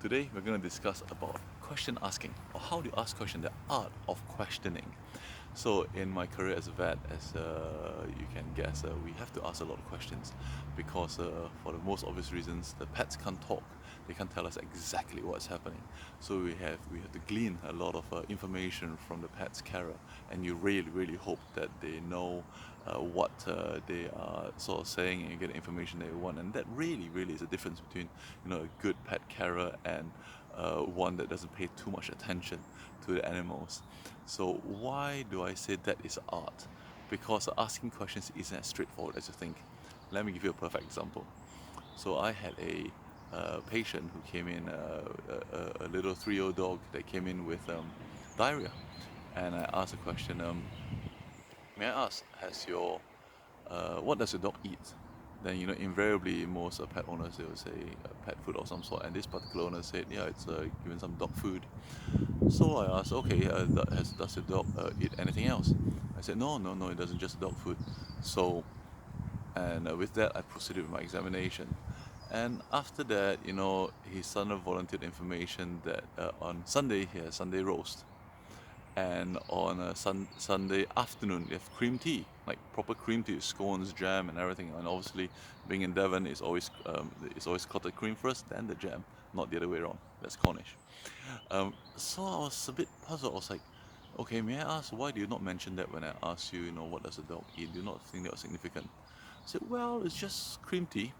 Today we're going to discuss about question asking, or how to ask question, the art of questioning. So in my career as a vet, as you can guess, we have to ask a lot of questions because for the most obvious reasons, the pets can't talk. They can't tell us exactly what's happening. So we have to glean a lot of information from the pet's carer, and you really hope that they know what they are sort of saying, and you get the information they want. And that really is the difference between a good pet carer and one that doesn't pay too much attention to the animals. So why do I say that is art? Because asking questions isn't as straightforward as you think. Let me give you a perfect example. So I had a patient who came in, a little 3-year-old dog that came in with diarrhea, and I asked a question. May I ask, has your what does your dog eat? Then invariably most pet owners, they will say pet food of some sort, and this particular owner said, yeah, it's given some dog food. So I asked, okay, does the dog eat anything else? I said, no, it doesn't, just dog food. So, and with that, I proceeded with my examination. And after that, his son volunteered information that on Sunday he has Sunday roast, and on a Sunday afternoon they have cream tea, like proper cream tea, scones, jam, and everything. And obviously, being in Devon, it's always clotted cream first, then the jam, not the other way around. That's Cornish. So I was a bit puzzled. I was like, okay, may I ask, why do you not mention that when I asked you, what does a dog eat? Do you not think that was significant? I said, well, it's just cream tea.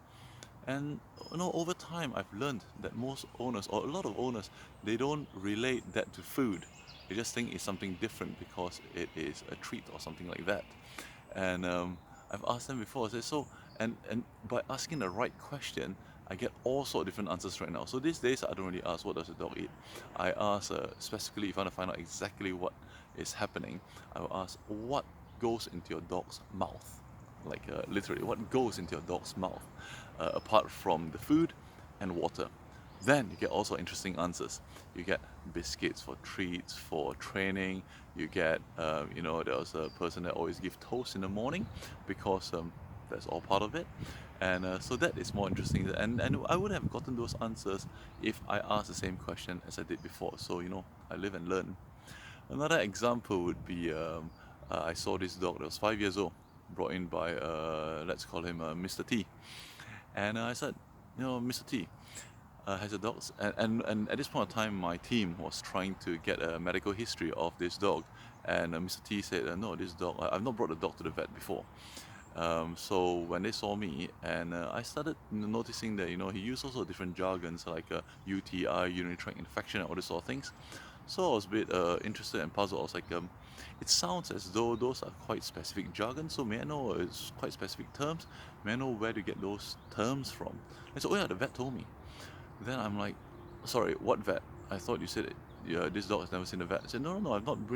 And over time, I've learned that most owners, or a lot of owners, they don't relate that to food. They just think it's something different because it is a treat or something like that. And I've asked them before. I said, so, and by asking the right question, I get all sorts of different answers right now. So these days, I don't really ask what does a dog eat. I ask specifically if I want to find out exactly what is happening. I will ask what goes into your dog's mouth, like literally what goes into your dog's mouth, apart from the food and water. Then you get also interesting answers. You get biscuits for treats, for training. You get, there was a person that always give toast in the morning because that's all part of it. And so that is more interesting. And I would have gotten those answers if I asked the same question as I did before. So, I live and learn. Another example would be I saw this dog that was 5 years old, brought in by, let's call him Mr. T. And I said, Mr. T, has a dog, and at this point of time, my team was trying to get a medical history of this dog, and Mr. T said, "No, this dog. I've not brought the dog to the vet before." So when they saw me, and I started noticing that he used also different jargons like UTI, urinary tract infection, and all these sort of things. So I was a bit interested and puzzled. I was like, it sounds as though those are quite specific jargon. So may I know it's quite specific terms? May I know where to get those terms from? And so, oh yeah, the vet told me. Then I'm like, sorry, what vet? I thought you said it. Yeah, this dog has never seen a vet. I said, no, I've not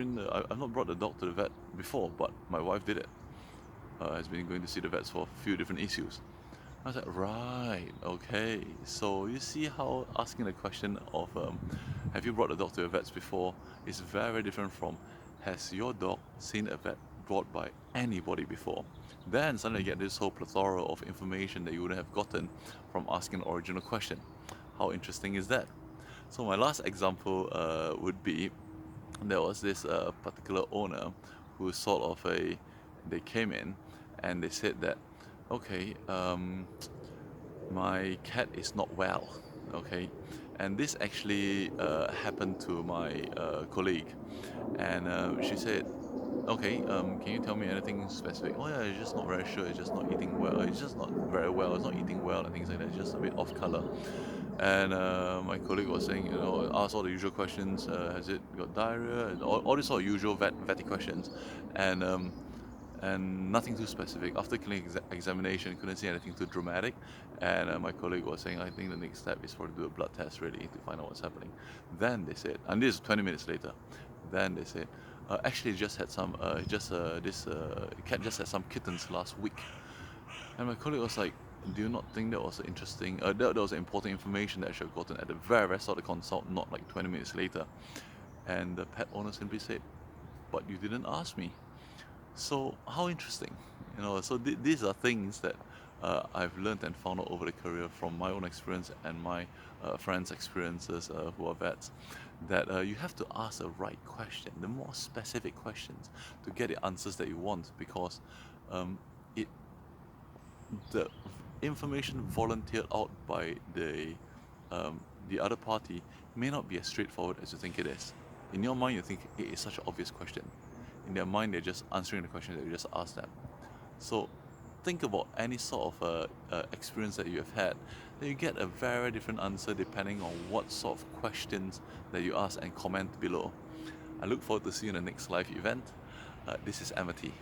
brought the dog to the vet before, but my wife did it. Has been going to see the vets for a few different issues. I was like, right, okay. So you see how asking the question of, have you brought the dog to a vet before, is very different from, has your dog seen a vet brought by anybody before? Then suddenly you get this whole plethora of information that you wouldn't have gotten from asking the original question. How interesting is that? So my last example would be, there was this particular owner who sort of they came in and they said that, okay, my cat is not well, okay, and this actually happened to my colleague, and she said, okay, can you tell me anything specific? Oh yeah, it's just not very sure. It's just not eating well. It's just not very well. It's not eating well and things like that. It's just a bit off color. And my colleague was saying, ask all the usual questions. Has it got diarrhea? And all these sort of usual vetty questions, and nothing too specific. After clinic examination, couldn't see anything too dramatic. And my colleague was saying, I think the next step is for to do a blood test really to find out what's happening. Then they said, and this is 20 minutes later. Then they said, actually, just had some, just this cat just had some kittens last week. And my colleague was like, do you not think that was interesting? That was important information that I should have gotten at the very start of the consult, not like 20 minutes later. And the pet owner simply said, but you didn't ask me. So how interesting, so these are things that I've learned and found out over the career from my own experience and my friends' experiences who are vets, that you have to ask the right question, the more specific questions, to get the answers that you want, because um, it the information volunteered out by the other party may not be as straightforward as you think it is. In your mind, you think it is such an obvious question. In their mind, they're just answering the question that you just asked them. So think about any sort of experience that you have had, then you get a very different answer depending on what sort of questions that you ask, and comment below. I look forward to seeing you in the next live event. This is Amity.